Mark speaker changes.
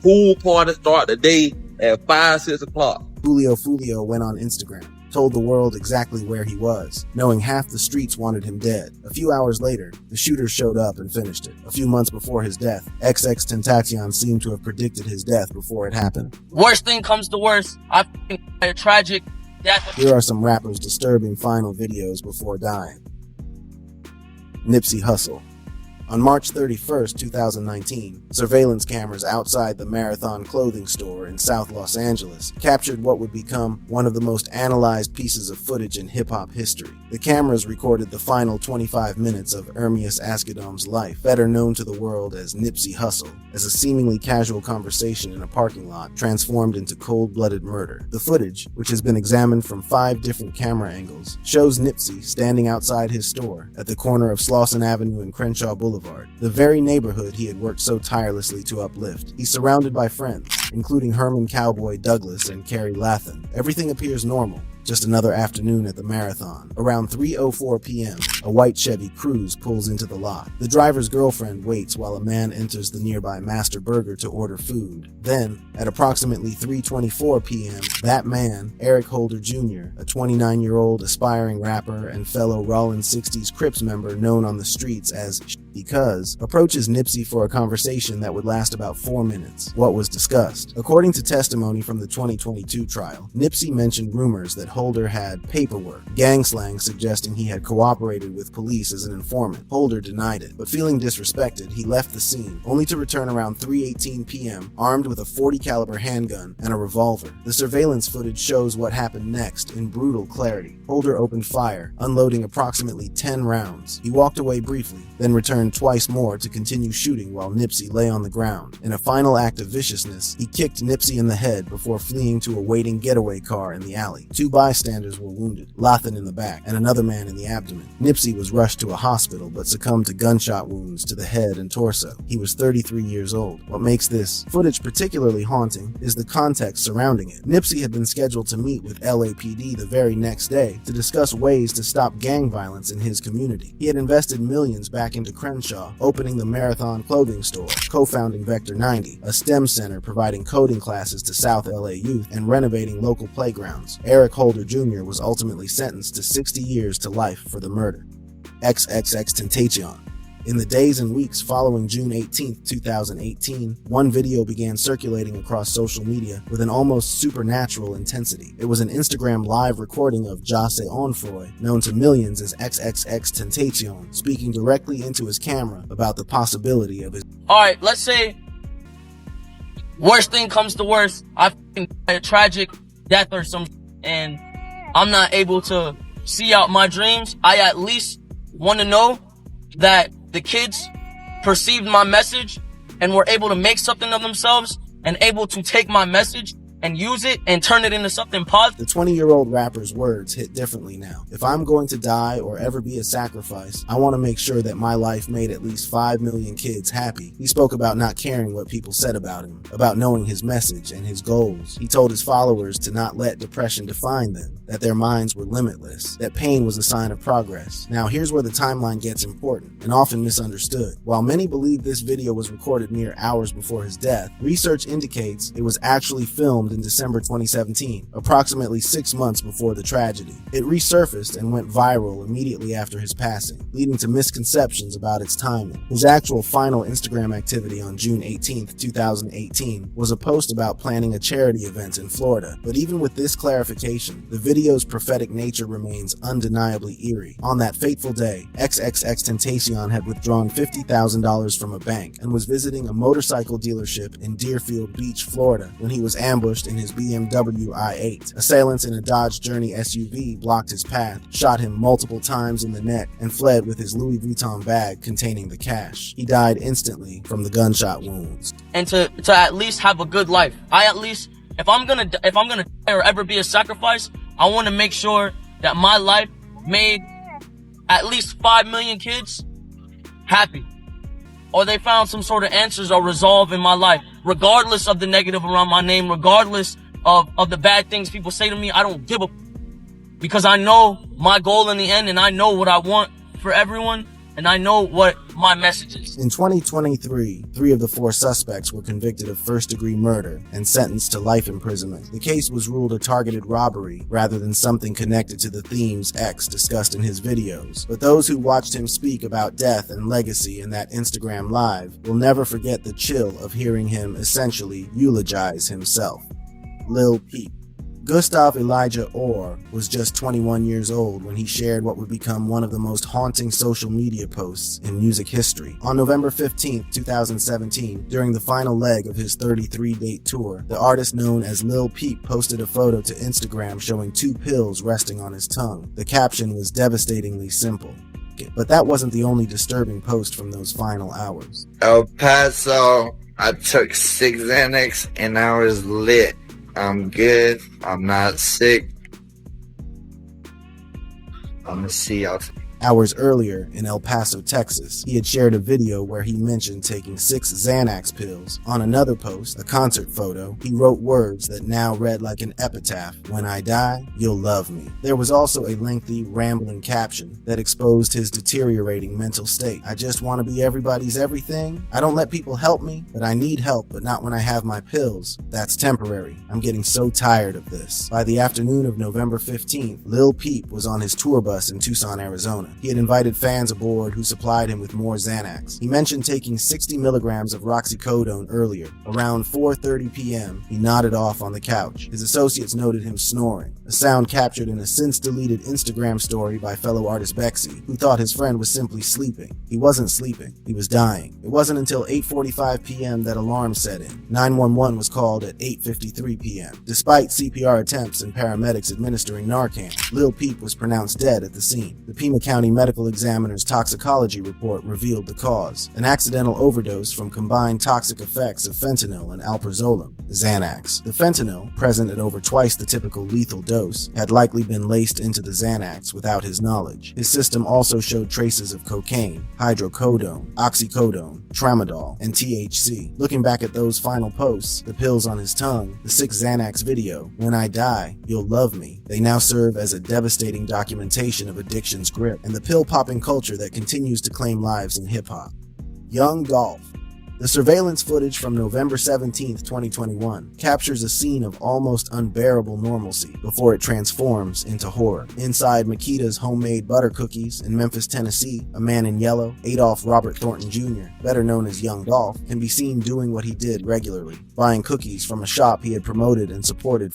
Speaker 1: pool party start the day at 5, 6 o'clock.
Speaker 2: Fulio went on Instagram, told the world exactly where he was, knowing half the streets wanted him dead. A few hours later, the shooter showed up and finished it. A few months before his death, XXXTentacion seemed to have predicted his death before it happened.
Speaker 3: Worst thing comes to worst, I had a tragic death.
Speaker 2: Here are some rappers' disturbing final videos before dying. Nipsey Hussle. On March 31st, 2019, surveillance cameras outside the Marathon clothing store in South Los Angeles captured what would become one of the most analyzed pieces of footage in hip-hop history. The cameras recorded the final 25 minutes of Ermias Askedom's life, better known to the world as Nipsey Hussle, as a seemingly casual conversation in a parking lot transformed into cold-blooded murder. The footage, which has been examined from 5 different camera angles, shows Nipsey standing outside his store at the corner of Slauson Avenue and Crenshaw Boulevard, the very neighborhood he had worked so tirelessly to uplift. He's surrounded by friends, including Herman Cowboy Douglas and Carrie Lathan. Everything appears normal. Just another afternoon at the Marathon. Around 3:04 p.m., a white Chevy Cruze pulls into the lot. The driver's girlfriend waits while a man enters the nearby Master Burger to order food. Then, at approximately 3:24 p.m., that man, Eric Holder Jr., a 29-year-old aspiring rapper and fellow Rollin 60s Crips member known on the streets as Because, approaches Nipsey for a conversation that would last about 4 minutes. What was discussed? According to testimony from the 2022 trial, Nipsey mentioned rumors that Holder had paperwork, gang slang suggesting he had cooperated with police as an informant. Holder denied it, but feeling disrespected, he left the scene, only to return around 3:18 p.m. armed with a .40 caliber handgun and a revolver. The surveillance footage shows what happened next in brutal clarity. Holder opened fire, unloading approximately 10 rounds. He walked away briefly, then returned twice more to continue shooting while Nipsey lay on the ground. In a final act of viciousness, he kicked Nipsey in the head before fleeing to a waiting getaway car in the alley. 2 bystanders were wounded, Lathan in the back and another man in the abdomen. Nipsey was rushed to a hospital but succumbed to gunshot wounds to the head and torso. He was 33 years old. What makes this footage particularly haunting is the context surrounding it. Nipsey had been scheduled to meet with LAPD the very next day to discuss ways to stop gang violence in his community. He had invested millions back into Crenshaw, opening the Marathon clothing store, co-founding Vector 90, a STEM center providing coding classes to South LA youth, and renovating local playgrounds. Eric Holder Jr. was ultimately sentenced to 60 years to life for the murder. XXXTentacion. In the days and weeks following June 18, 2018, one video began circulating across social media with an almost supernatural intensity. It was an Instagram live recording of Jase Onfroy, known to millions as XXXTentacion, speaking directly into his camera about the possibility of his—
Speaker 3: Alright, let's say worst thing comes to worst, I had a tragic death or something, and I'm not able to see out my dreams. I at least want to know that the kids perceived my message and were able to make something of themselves and able to take my message and use it and turn it into something positive.
Speaker 2: The 20-year-old rapper's words hit differently now. If I'm going to die or ever be a sacrifice, I want to make sure that my life made at least 5 million kids happy. He spoke about not caring what people said about him, about knowing his message and his goals. He told his followers to not let depression define them, that their minds were limitless, that pain was a sign of progress. Now here's where the timeline gets important and often misunderstood. While many believe this video was recorded mere hours before his death, research indicates it was actually filmed in December 2017, approximately 6 months before the tragedy. It resurfaced and went viral immediately after his passing, leading to misconceptions about its timing. His actual final Instagram activity on June 18, 2018 was a post about planning a charity event in Florida, but even with this clarification, the video's prophetic nature remains undeniably eerie. On that fateful day, XXXTentacion had withdrawn $50,000 from a bank and was visiting a motorcycle dealership in Deerfield Beach, Florida, when he was ambushed in his BMW i8. Assailants in a Dodge Journey SUV blocked his path, shot him multiple times in the neck, and fled with his Louis Vuitton bag containing the cash. He died instantly from the gunshot wounds.
Speaker 3: And to at least have a good life. I at least, if I'm gonna die or ever be a sacrifice, I want to make sure that my life made at least 5 million kids happy, or they found some sort of answers or resolve in my life, regardless of the negative around my name, regardless of the bad things people say to me. I don't give a, because I know my goal in the end, and I know what I want for everyone. and I know what my message is.
Speaker 2: In 2023, 3 of the 4 suspects were convicted of first-degree murder and sentenced to life imprisonment. The case was ruled a targeted robbery rather than something connected to the themes X discussed in his videos. But those who watched him speak about death and legacy in that Instagram Live will never forget the chill of hearing him essentially eulogize himself. Lil Peep. Gustav Elijah Orr was just 21 years old when he shared what would become one of the most haunting social media posts in music history. On November 15, 2017, during the final leg of his 33-date tour, the artist known as Lil Peep posted a photo to Instagram showing 2 pills resting on his tongue. The caption was devastatingly simple. But that wasn't the only disturbing post from those final hours.
Speaker 4: El Paso, I took 6 Xanax and I was lit. I'm good. I'm not sick. I'm gonna see y'all.
Speaker 2: Hours earlier, in El Paso, Texas, he had shared a video where he mentioned taking 6 Xanax pills. On another post, a concert photo, he wrote words that now read like an epitaph: "When I die, you'll love me." There was also a lengthy, rambling caption that exposed his deteriorating mental state. "I just want to be everybody's everything. I don't let people help me, but I need help, but not when I have my pills. That's temporary. I'm getting so tired of this." By the afternoon of November 15th, Lil Peep was on his tour bus in Tucson, Arizona. He had invited fans aboard who supplied him with more Xanax. He mentioned taking 60 milligrams of roxicodone earlier. Around 4:30 p.m., he nodded off on the couch. His associates noted him snoring, a sound captured in a since-deleted Instagram story by fellow artist Bexy, who thought his friend was simply sleeping. He wasn't sleeping. He was dying. It wasn't until 8:45 p.m. that alarms set in. 911 was called at 8:53 p.m. Despite CPR attempts and paramedics administering Narcan, Lil Peep was pronounced dead at the scene. The Pima County Medical Examiner's toxicology report revealed the cause: an accidental overdose from combined toxic effects of fentanyl and alprazolam, Xanax. The fentanyl, present at over twice the typical lethal dose, had likely been laced into the Xanax without his knowledge. His system also showed traces of cocaine, hydrocodone, oxycodone, tramadol, and THC. Looking back at those final posts, the pills on his tongue, the 6 Xanax video, "When I Die, You'll Love Me," they now serve as a devastating documentation of addiction's grip and the pill-popping culture that continues to claim lives in hip-hop. Young Dolph. The surveillance footage from November 17, 2021 captures a scene of almost unbearable normalcy before it transforms into horror. Inside Makita's homemade butter cookies in Memphis, Tennessee, a man in yellow, Adolph Robert Thornton Jr., better known as Young Dolph, can be seen doing what he did regularly, buying cookies from a shop he had promoted and supported